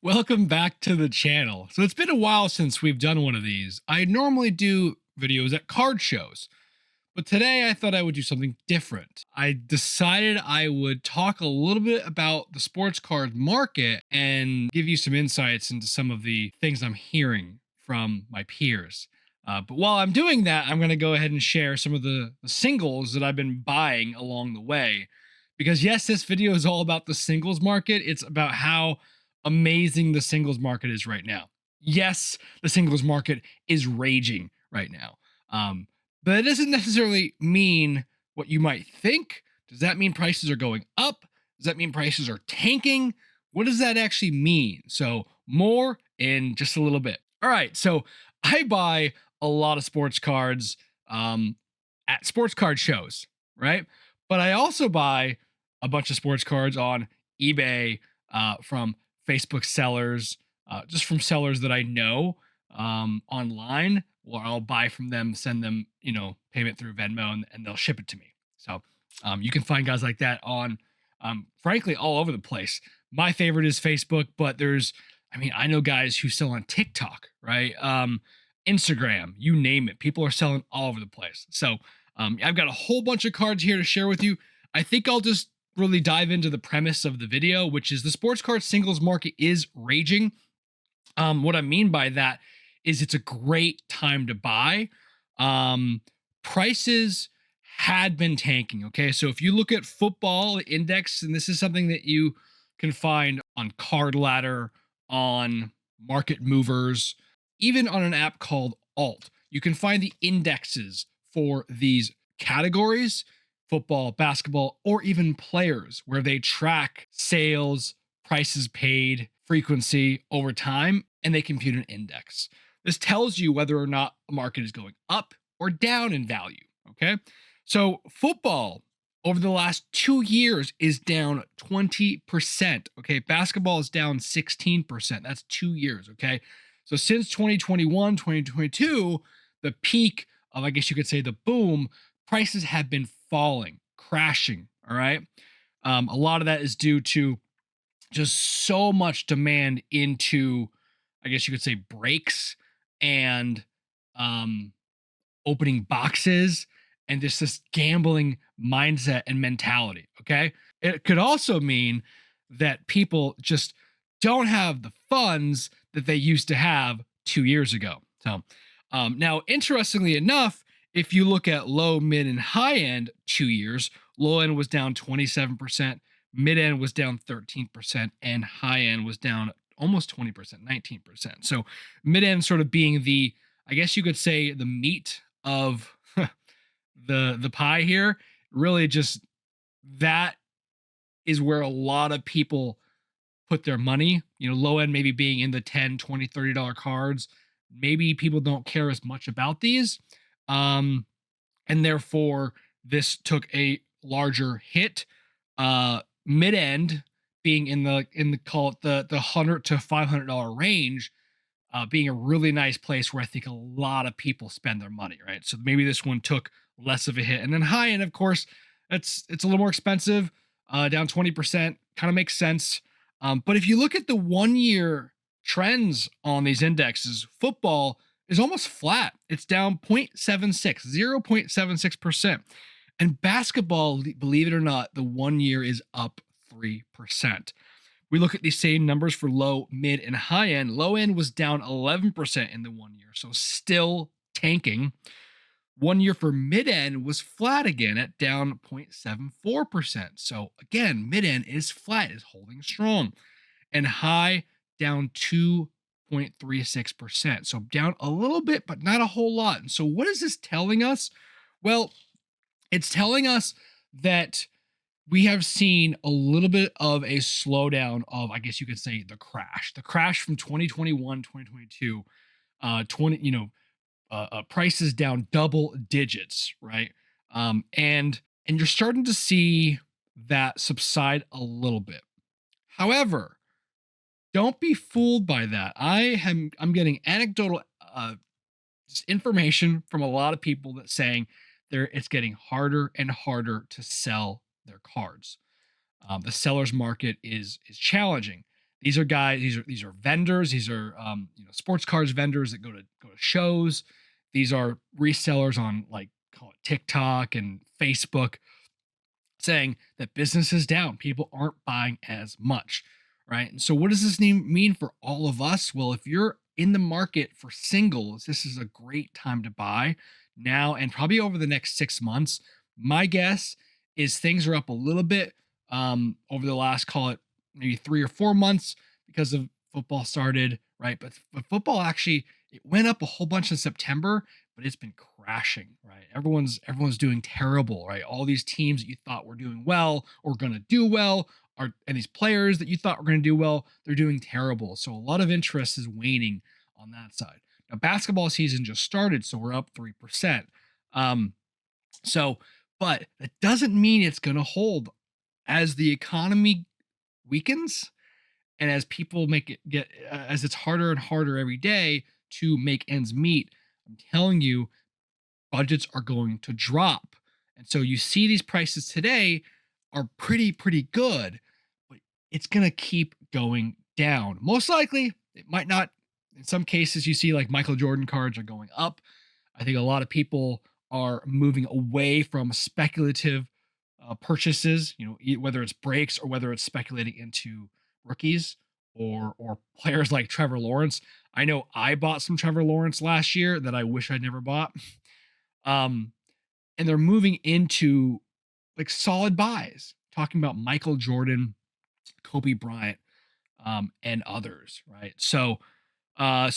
Welcome back to the channel. So it's been a while since we've done one of these. I normally do videos at card shows, but today I thought I would do something different. I decided I would talk a little bit about the sports card market and give you some insights into some of the things I'm hearing from my peers. But while I'm doing that, I'm going to go ahead and share some of the singles that I've been buying along the way. Because yes, this video is all about the singles market. It's about how amazing the singles market is right now. Yes, the singles market is raging right now. But it doesn't necessarily mean what you might think. Does that mean prices are going up? Does that mean prices are tanking? What does that actually mean? So, more in just a little bit. All right. So, I buy a lot of sports cards at sports card shows, right? But I also buy a bunch of sports cards on eBay from Facebook sellers, just from sellers that I know online, or I'll buy from them, send them, payment through Venmo, and they'll ship it to me. So you can find guys like that on, frankly, all over the place. My favorite is Facebook, but I know guys who sell on TikTok, right? Instagram, you name it. People are selling all over the place. So I've got a whole bunch of cards here to share with you. I think I'll just really dive into the premise of the video, which is the sports card singles market is raging. What I mean by that is it's a great time to buy. Prices had been tanking. Okay. So if you look at football index, and this is something that you can find on Card Ladder, on Market Movers, even on an app called Alt, you can find the indexes for these categories: football, basketball, or even players, where they track sales, prices paid, frequency over time, and they compute an index. This tells you whether or not a market is going up or down in value. Okay. So football over the last 2 years is down 20%. Okay. Basketball is down 16%. That's 2 years. Okay. So since 2021, 2022, the peak of, I guess you could say, the boom, prices have been falling, crashing. All right. A lot of that is due to just so much demand into, I guess you could say, breaks and um, opening boxes, and just this gambling mindset and mentality. Okay. It could also mean that people just don't have the funds that they used to have 2 years ago. So, now, interestingly enough, if you look at low, mid, and high end 2 years, low end was down 27%, mid end was down 13%, and high end was down almost 20%, 19%. So, mid end sort of being the, I guess you could say, the meat of the pie here. Really, just that is where a lot of people put their money. Low end maybe being in the 10, 20, $30 cards. Maybe people don't care as much about these. And therefore this took a larger hit. Mid end being in the call it the $100 to $500 range, being a really nice place where I think a lot of people spend their money, right? So maybe this one took less of a hit. And then high end, of course, it's a little more expensive, down 20%, kind of makes sense. But if you look at the 1 year trends on these indexes, football is almost flat. It's down 0.76%. And basketball, believe it or not, the 1 year is up 3%. We look at these same numbers for low, mid, and high end. Low end was down 11% in the 1 year, so still tanking. 1 year for mid end was flat again at down 0.74%. So again, mid end is flat, is holding strong. And high down 2.36%. So down a little bit, but not a whole lot. And so what is this telling us? Well, it's telling us that we have seen a little bit of a slowdown of, I guess you could say, the crash from 2021, 2022, 20, prices down double digits, right? And you're starting to see that subside a little bit. However, don't be fooled by that. I'm getting anecdotal information from a lot of people that saying it's getting harder and harder to sell their cards. The seller's market is challenging. These are guys. These are vendors. These are sports cards vendors that go to shows. These are resellers on like call it TikTok and Facebook, saying that business is down. People aren't buying as much, right? And so, what does this mean for all of us? Well, if you're in the market for singles, this is a great time to buy now and probably over the next 6 months. My guess is things are up a little bit over the last, call it maybe 3 or 4 months because of football started, right? But football actually it went up a whole bunch in September, but it's been crashing, right? Everyone's doing terrible, right? All these teams that you thought were doing well or going to do well and these players that you thought were going to do well, they're doing terrible. So a lot of interest is waning on that side. Now basketball season just started, so we're up 3%. So, but that doesn't mean it's going to hold as the economy weakens and as people as it's harder and harder every day to make ends meet. I'm telling you, budgets are going to drop. And so you see these prices today are pretty good, but it's going to keep going down. Most likely, it might not. In some cases, you see like Michael Jordan cards are going up. I think a lot of people are moving away from speculative purchases, whether it's breaks or whether it's speculating into rookies or players like Trevor Lawrence. I know I bought some Trevor Lawrence last year that I wish I'd never bought. And they're moving into like solid buys, talking about Michael Jordan, Kobe Bryant, and others, right? So I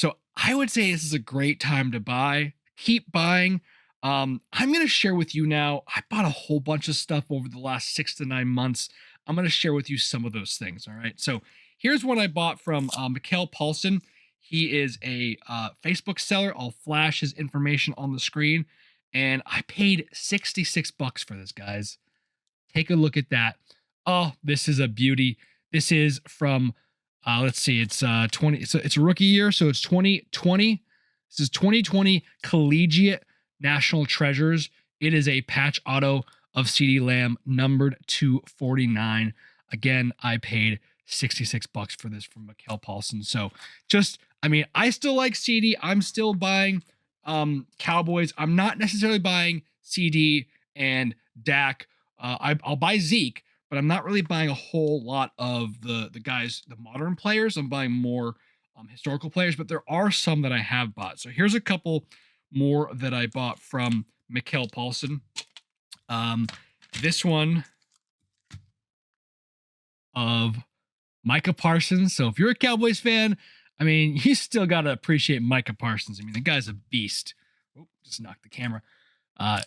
would say this is a great time to buy. Keep buying. I'm going to share with you now. I bought a whole bunch of stuff over the last 6 to 9 months. I'm going to share with you some of those things. All right. So here's what I bought from Mikhail Paulson. He is a Facebook seller. I'll flash his information on the screen. And I paid $66 for this, guys. Take a look at that. Oh, this is a beauty. This is from, let's see, it's 20. So it's a rookie year. So it's 2020. This is 2020 Collegiate National Treasures. It is a patch auto of CeeDee Lamb numbered to 49. Again, I paid $66 for this from Mikhail Paulson. So I still like CeeDee. I'm still buying Cowboys. I'm not necessarily buying CD and Dak. I'll buy Zeke, but I'm not really buying a whole lot of the guys, the modern players. I'm buying more historical players, but there are some that I have bought. So here's a couple more that I bought from Mikhail Paulson. This one of Micah Parsons. So if you're a Cowboys fan, I mean, you still got to appreciate Micah Parsons. I mean, the guy's a beast. Oh, just knocked the camera.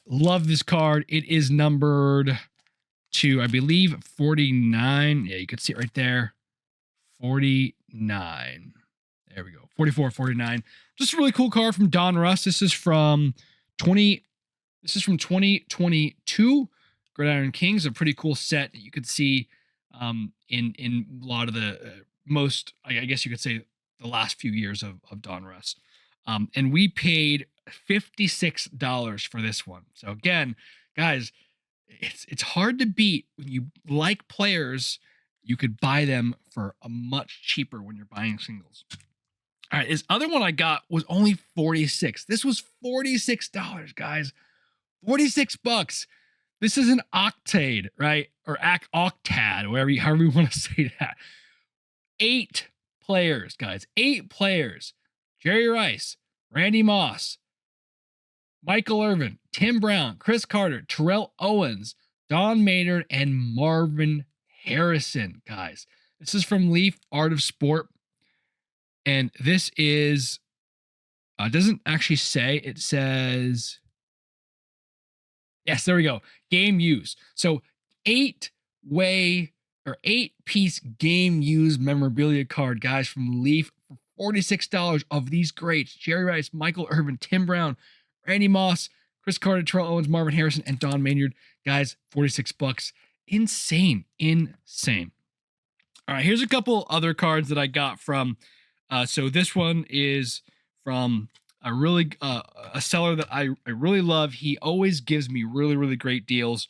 Love this card. It is numbered to, I believe, 49. Yeah, you can see it right there. 49. There we go. 44, 49. Just a really cool card from Don Russ. This is from 2022. Gridiron Kings, a pretty cool set that you could see in a lot of the most, I guess you could say, the last few years of Don Russ. And we paid $56 for this one. So again, guys, it's hard to beat when you like players. You could buy them for a much cheaper when you're buying singles. All right, this other one I got was only $46. This was $46, guys. $46. This is an octade, right? Or octad, however you want to say that. 8 players, guys. 8 players. Jerry Rice, Randy Moss, Michael Irvin, Tim Brown, Chris Carter, Terrell Owens, Don Maynard, and Marvin Harrison, guys. This is from Leaf Art of Sport. And this is, doesn't actually say, it says, yes, there we go. Game used. So 8-piece game used memorabilia card, guys, from Leaf for $46 of these greats: Jerry Rice, Michael Irvin, Tim Brown, Randy Moss, Chris Carter, Terrell Owens, Marvin Harrison, and Don Maynard. Guys, $46. Insane. All right, here's a couple other cards that I got from. So this one is from a seller that I really love. He always gives me really great deals.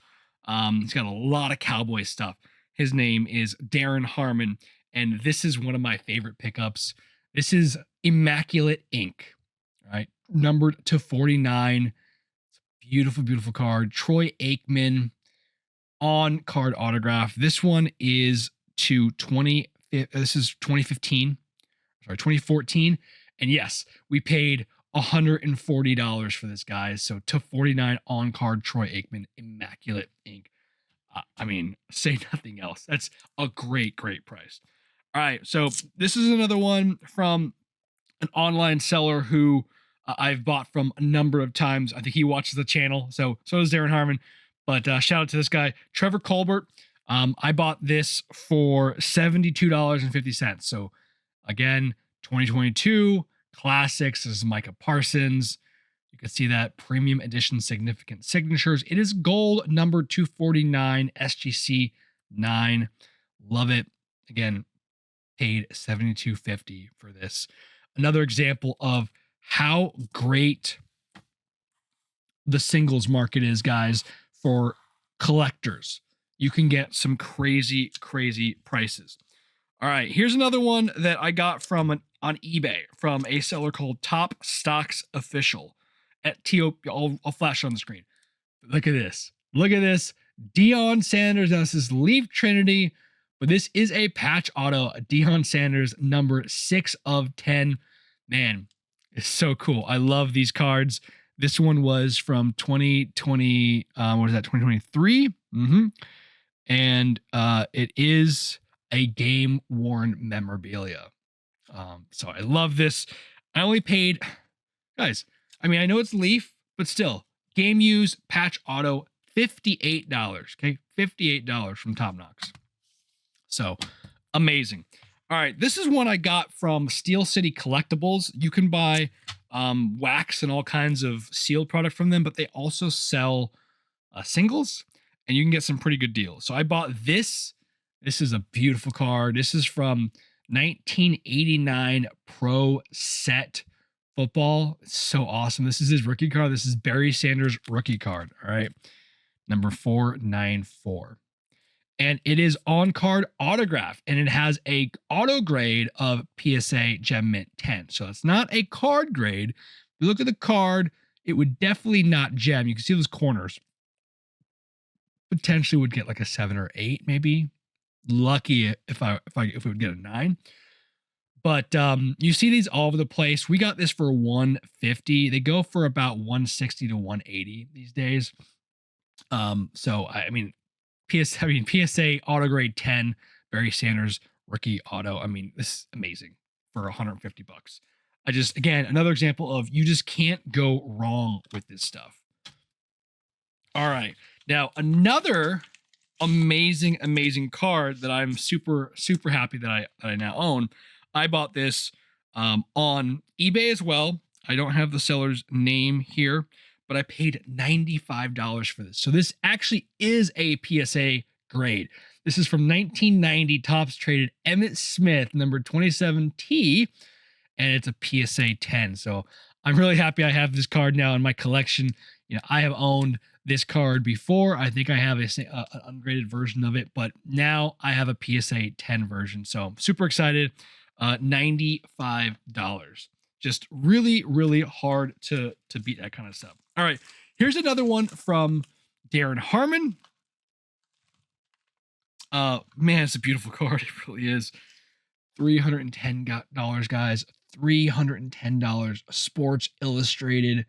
He's got a lot of Cowboy stuff. His name is Darren Harmon, And this is one of my favorite pickups. This is Immaculate Ink, right? Numbered to 49. Beautiful, beautiful card. Troy Aikman on card autograph. This one is to 20. This is 2015. Sorry, 2014. And yes, we paid $140 for this, guys. So to 49 on card Troy Aikman, Immaculate Ink. I mean, say nothing else. That's a great, great price. All right, so this is another one from an online seller who I've bought from a number of times. I think he watches the channel, so does Darren Harmon. But shout out to this guy, Trevor Colbert. I bought this for $72.50. So again, 2022 classics. This is Micah Parsons. You can see that premium edition significant signatures. It is gold, number 249, SGC 9. Love it. Again, paid $72.50 for this. Another example of how great the singles market is, guys, for collectors. You can get some crazy, crazy prices. All right, here's another one that I got from on eBay from a seller called Top Stocks Official at TOP. I'll flash it on the screen. Look at this. Look at this. Deion Sanders. Now, this is Leaf Trinity, but this is a patch auto. Deion Sanders, number 6 of 10. Man, it's so cool. I love these cards. This one was from 2020. What is that? 2023. And it is a game worn memorabilia. So I love this. I only paid, guys. I mean, I know it's Leaf, but still, game use patch auto, $58. Okay, $58 from Top Knox. So amazing. All right, this is one I got from Steel City Collectibles. You can buy wax and all kinds of sealed product from them, but they also sell singles, and you can get some pretty good deals. So I bought this. This is a beautiful card. This is from 1989 Pro Set Football. It's so awesome. This is his rookie card. This is Barry Sanders' rookie card. All right, number 494. And it is on card autograph, and it has a auto grade of PSA Gem Mint 10. So it's not a card grade. If you look at the card, it would definitely not gem. You can see those corners. Potentially would get like a 7 or 8, maybe. Lucky if we would get a 9. But you see these all over the place. We got this for $150. They go for about $160 to $180 these days. So I mean, PSA auto grade 10, Barry Sanders rookie auto. I mean, this is amazing for $150. Again, another example of you just can't go wrong with this stuff. All right. Now, another amazing, amazing card that I'm super, super happy that I now own. I bought this on eBay as well. I don't have the seller's name here, but I paid $95 for this. So this actually is a PSA grade. This is from 1990 Topps traded Emmitt Smith, number 27T, and it's a PSA 10. So I'm really happy I have this card now in my collection. You know, I have owned this card before. I think I have an ungraded version of it, but now I have a PSA 10 version. So I'm super excited. $95. Just really, really hard to beat that kind of stuff. All right, here's another one from Darren Harmon. Man, it's a beautiful card. It really is. $310, guys. $310. Sports Illustrated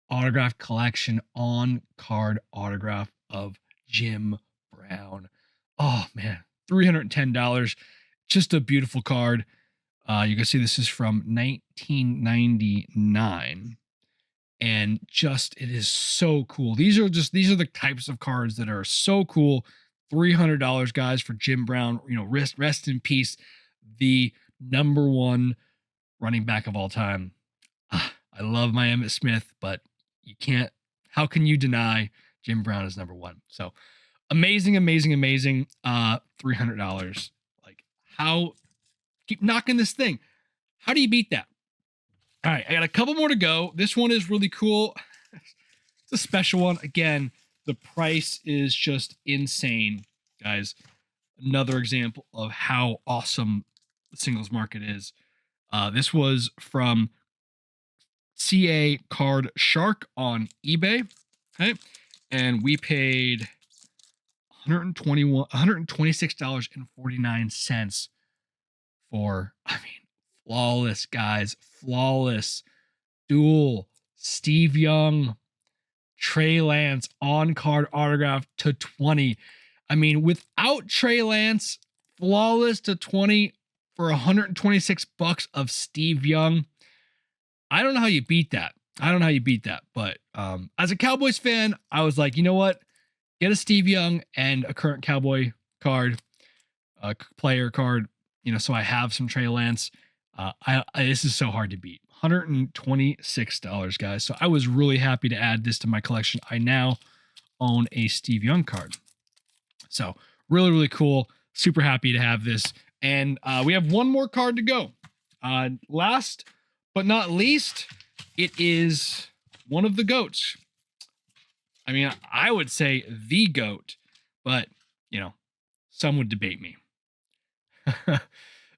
autograph collection on card autograph of Jim Brown. Oh man, $310. Just a beautiful card. You can see this is from 1999. And just, it is so cool. These are the types of cards that are so cool. $300, guys, for Jim Brown. You know, rest in peace, the number 1 running back of all time. I love my Emmitt Smith, but you can't, how can you deny Jim Brown is number 1? So amazing, amazing, amazing. $300. Like, how, keep knocking this thing. How do you beat that? All right, I got a couple more to go. This one is really cool. It's a special one. Again, the price is just insane, guys. another example of how awesome the singles market is. This was from CA Card Shark on eBay. Okay. And we paid $126.49 for, I mean, flawless, guys. Flawless. Dual Steve Young, Trey Lance on card autograph to 20. I mean, without Trey Lance, flawless to 20 for $126 of Steve Young. I don't know how you beat that. But as a Cowboys fan, I was like, you know what? Get a Steve Young and a current Cowboy card, player card, so I have some Trey Lance. This is so hard to beat. $126, guys. So I was really happy to add this to my collection. I now own a Steve Young card. So really, really cool. Super happy to have this. And we have one more card to go. Last but not least, it is one of the GOATs. I mean, I would say the GOAT, but, some would debate me.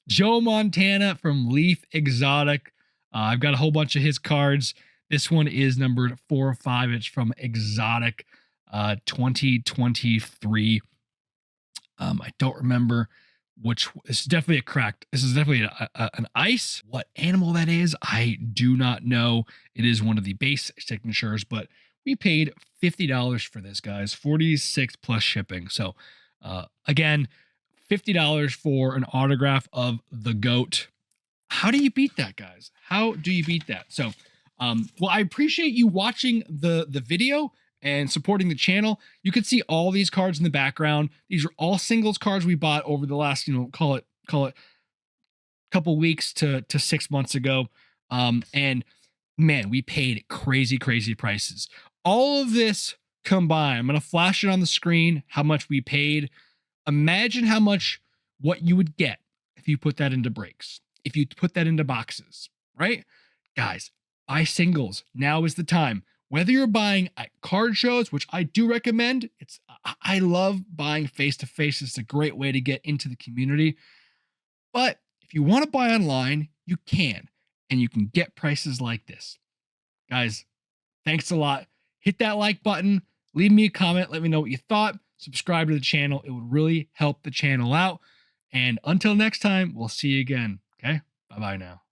Joe Montana from Leaf Exotic. I've got a whole bunch of his cards. This one is numbered 4 or 5. It's from Exotic 2023. I don't remember which. This is definitely a cracked. This is definitely an ice. What animal that is, I do not know. It is one of the base signatures, but we paid $50 for this, guys. 46 plus shipping. So again, $50 for an autograph of the GOAT. How do you beat that, guys? How do you beat that? So, well, I appreciate you watching the video and supporting the channel. You can see all these cards in the background. These are all singles cards we bought over the last, call it couple weeks to 6 months ago. And man, we paid crazy prices. All of this combined, I'm going to flash it on the screen, how much we paid. Imagine what you would get if you put that into breaks, if you put that into boxes, right? Guys, buy singles. Now is the time. Whether you're buying at card shows, which I do recommend, I love buying face-to-face. It's a great way to get into the community. But if you want to buy online, you can, and you can get prices like this. Guys, thanks a lot. Hit that like button. Leave me a comment. Let me know what you thought. Subscribe to the channel. It would really help the channel out. And until next time, we'll see you again. Okay? Bye-bye now.